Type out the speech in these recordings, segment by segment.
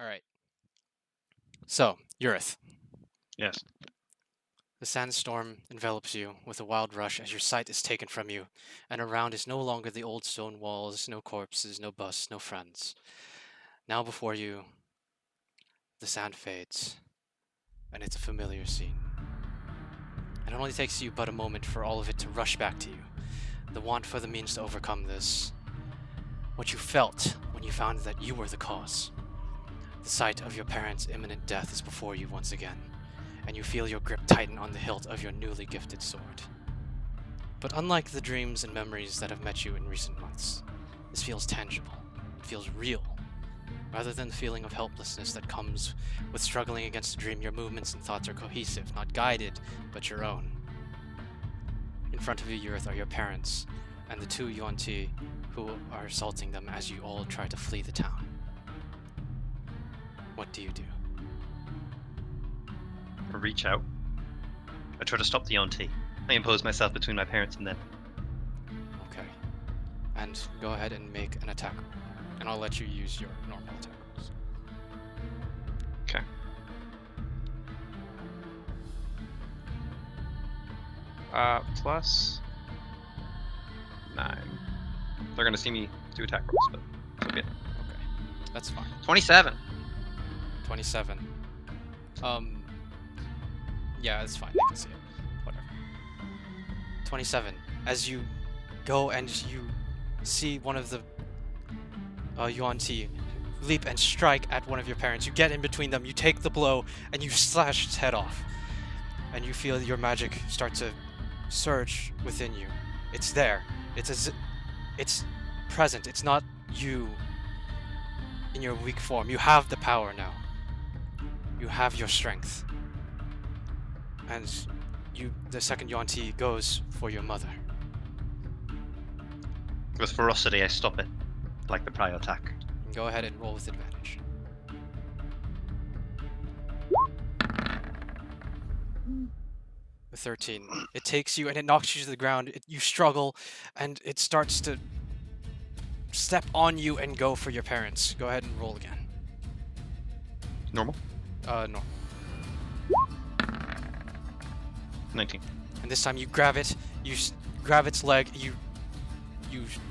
Alright. So, Urith. Yes. The sandstorm envelops you with a wild rush as your sight is taken from you, and around is no longer the old stone walls, no corpses, no busts, no friends. Now before you, the sand fades, and it's a familiar scene. And it only takes you but a moment for all of it to rush back to you. The want for the means to overcome this. What you felt when you found that you were the cause. The sight of your parents' imminent death is before you once again, and you feel your grip tighten on the hilt of your newly gifted sword. But unlike the dreams and memories that have met you in recent months, this feels tangible. It feels real. Rather than the feeling of helplessness that comes with struggling against a dream, your movements and thoughts are cohesive, not guided, but your own. In front of you, Urith, are your parents, and the two Yuan-Ti who are assaulting them as you all try to flee the town. What do you do? I reach out. I try to stop the Yonti. I impose myself between my parents and them. Okay. And go ahead and make an attack roll. And I'll let you use your normal attack rolls. Okay. Plus 9. They're gonna see me do attack rolls, but so be it. Okay. That's fine. 27. 27. Yeah, it's fine. They can see it. Whatever. 27. As you go and you see one of the Yuan-Ti leap and strike at one of your parents, you get in between them, you take the blow, and you slash its head off. And you feel your magic start to surge within you. It's there. It's present. It's not you in your weak form. You have the power now. You have your strength. And the second Yuan-Ti goes for your mother. With ferocity, I stop it, like the prior attack. Go ahead and roll with advantage. With 13. It takes you and it knocks you to the ground. You struggle, and it starts to step on you and go for your parents. Go ahead and roll again. Normal? Normal. 19. And this time you grab it, grab its leg, you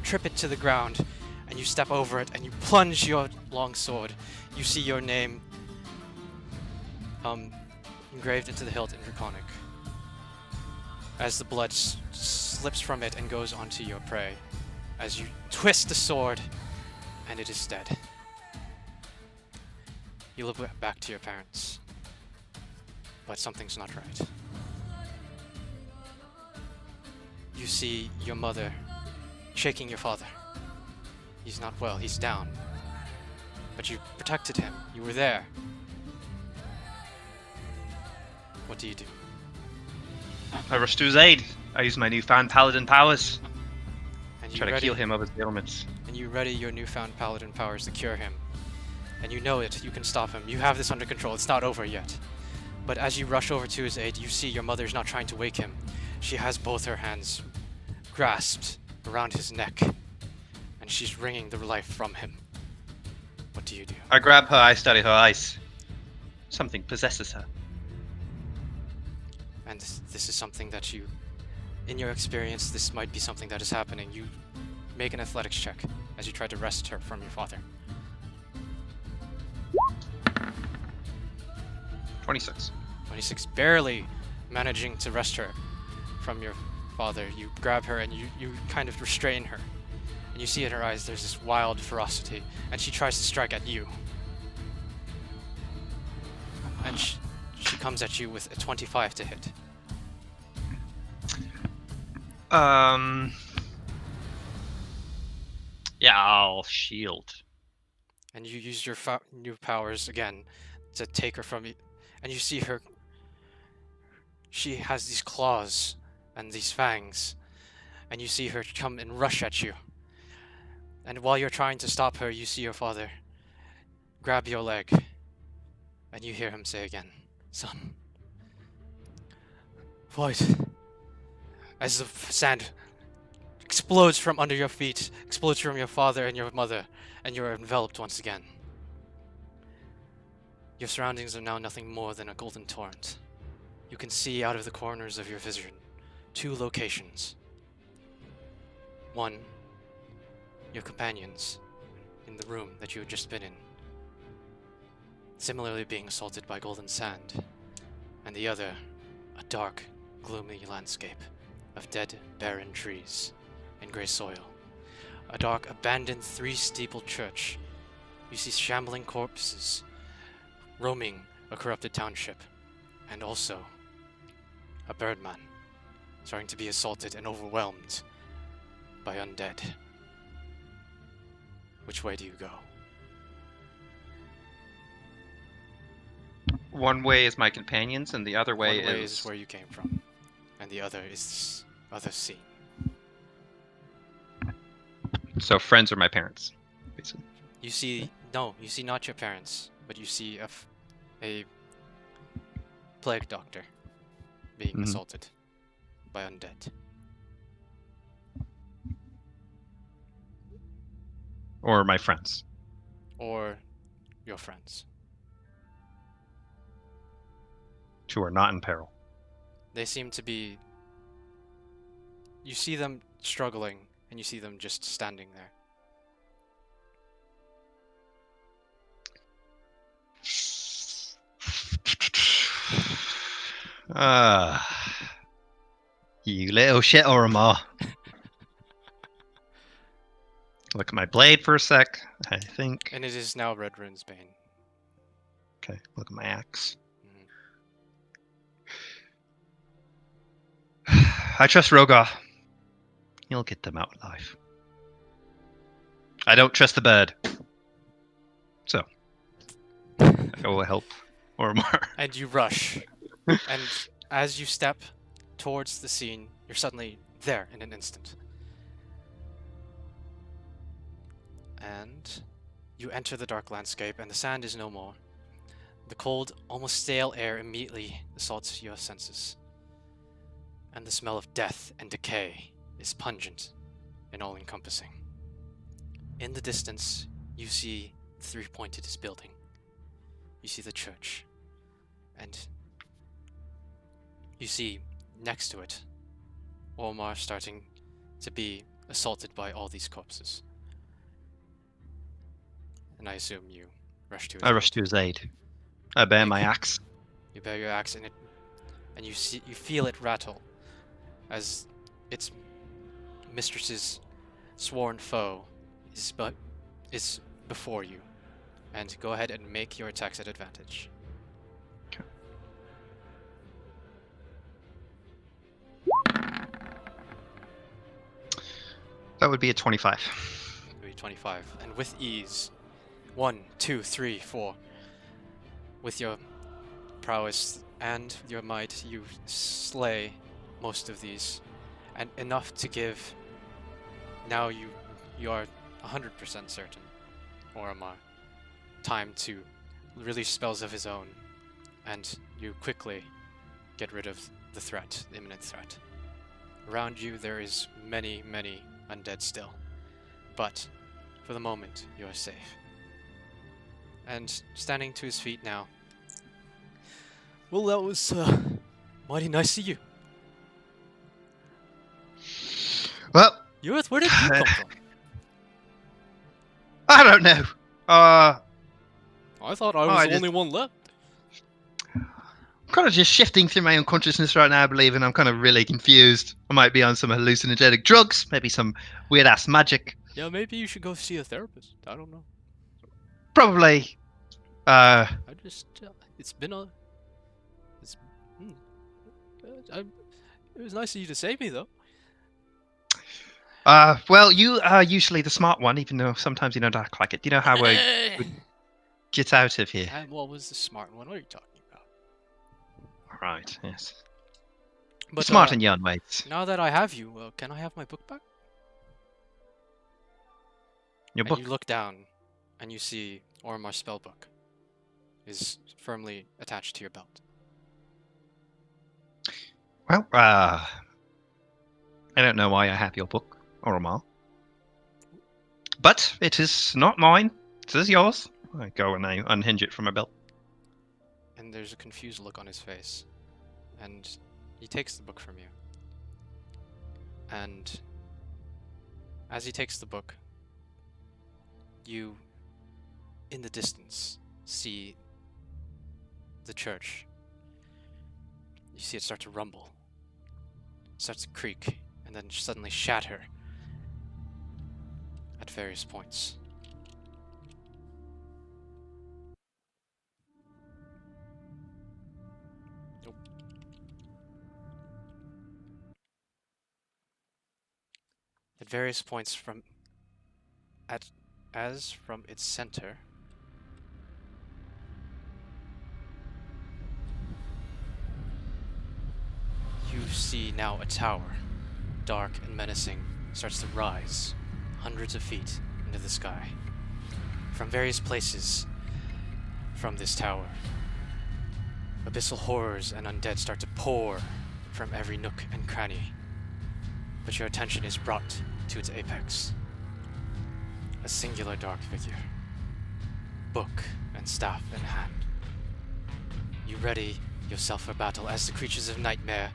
trip it to the ground, and you step over it, and you plunge your long sword. You see your name engraved into the hilt in Draconic. As the blood slips from it and goes onto your prey. As you twist the sword, and it is dead. You look back to your parents. But something's not right. You see your mother shaking your father. He's not well, he's down. But you protected him. You were there. What do you do? I rush to his aid. I use my newfound paladin powers. And you Try to heal him of his ailments. And you ready your newfound paladin powers to cure him. And you know it. You can stop him. You have this under control. It's not over yet. But as you rush over to his aid, you see your mother's not trying to wake him. She has both her hands grasped around his neck. And she's wringing the life from him. What do you do? I grab her, I study her eyes. Something possesses her. And this is something that you, in your experience, this might be something that is happening. You make an athletics check as you try to wrest her from your father. 26. 26, barely managing to wrest her from your father. You grab her and you kind of restrain her. And you see in her eyes there's this wild ferocity, and she tries to strike at you. And she comes at you with a 25 to hit. Yeah, I'll shield. And you use your new powers again to take her from you. And you see her. She has these claws and these fangs. And you see her come and rush at you. And while you're trying to stop her, you see your father grab your leg. And you hear him say again, "Son, fight." As the sand explodes from under your feet, explodes from your father and your mother, and you're enveloped once again. Your surroundings are now nothing more than a golden torrent. You can see out of the corners of your vision 2 locations. One, your companions in the room that you had just been in, similarly being assaulted by golden sand, and the other, a dark, gloomy landscape of dead, barren trees and grey soil. A dark, abandoned 3-steepled church. You see shambling corpses roaming a corrupted township, and also a birdman starting to be assaulted and overwhelmed by undead. Which way do you go? One way is my companions, and the other way One way is... is where you came from, and the other is this other scene. So friends are my parents, basically. You see, no, you see not your parents, but you see a plague doctor being assaulted by undead. Or my friends. Or your friends. Who are not in peril. They seem to be... You see them struggling, and you see them just standing there. You little shit, Oromar. Look at my blade for a sec, I think. And it is now Red Rune's Bane. Okay, look at my axe. I trust Rogar. He'll get them out alive. I don't trust the bird. So, I will help Oromar. And you rush. And as you step towards the scene, you're suddenly there in an instant. And you enter the dark landscape, and the sand is no more. The cold, almost stale air immediately assaults your senses. And the smell of death and decay is pungent and all-encompassing. In the distance, you see the 3-pointed building. You see the church. And you see, next to it, Oromar starting to be assaulted by all these corpses. And I assume you rush to his I aid. rush to his aid. I bear my axe. You bear your axe, and you feel it rattle as its mistress's sworn foe is before you. And go ahead and make your attacks at advantage. Okay. That would be a 25. It would be 25, and with ease. 1, 2, 3, 4. With your prowess and your might, you slay most of these, and enough to give. Now you are 100% certain, Oromar, time to release spells of his own, and you quickly get rid of the imminent threat. Around you there is many, many undead still, but for the moment you are safe. And standing to his feet now. Well, that was mighty nice of you. Well, Urith, where did you come from? I don't know. I thought I was I the only one left. I'm kind of just shifting through my own consciousness right now, I believe, and I'm kind of really confused. I might be on some hallucinogenic drugs, maybe some weird-ass magic. Yeah, maybe you should go see a therapist. I don't know. Probably. I just, it's been a, it's, it was nice of you to save me, though. Well, you are usually the smart one, even though sometimes you don't act like it. Do you know how we get out of here? What was the smart one? What are you talking about? Right, yes. But, Smart in your own ways. Now that I have you, can I have my book back? Your And book? you look down, and you see Oromar's spellbook is firmly attached to your belt. Well, I don't know why I have your book, Oromar. But it is not mine. It is yours. I go and I unhinge it from my belt. and there's a confused look on his face. And he takes the book from you. And as he takes the book, you, in the distance, see the church. You see it start to rumble, starts to creak, and then suddenly shatter at various points. Nope. At various points from its center, you see now a tower, dark and menacing, starts to rise hundreds of feet into the sky. From various places from this tower, abyssal horrors and undead start to pour from every nook and cranny. But your attention is brought to its apex. A singular dark figure, book and staff in hand. You ready yourself for battle as the creatures of nightmare,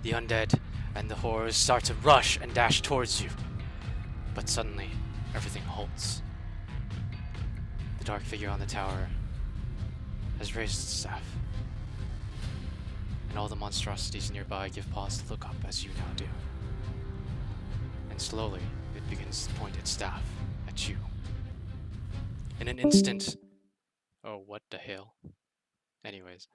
the undead, and the horrors start to rush and dash towards you. But suddenly, everything halts. The dark figure on the tower has raised its staff, and all the monstrosities nearby give pause to look up as you now do. And slowly, it begins to point its staff at you. In an instant... Oh, what the hell? Anyways.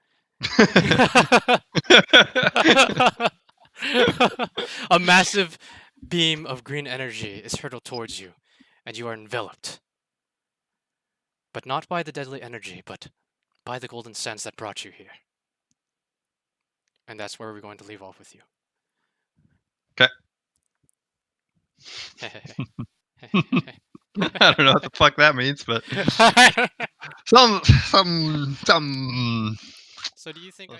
A massive beam of green energy is hurtled towards you, and you are enveloped. But not by the deadly energy, but by the golden sands that brought you here. And that's where we're going to leave off with you. Okay. I don't know what the fuck that means, but some. So do you think I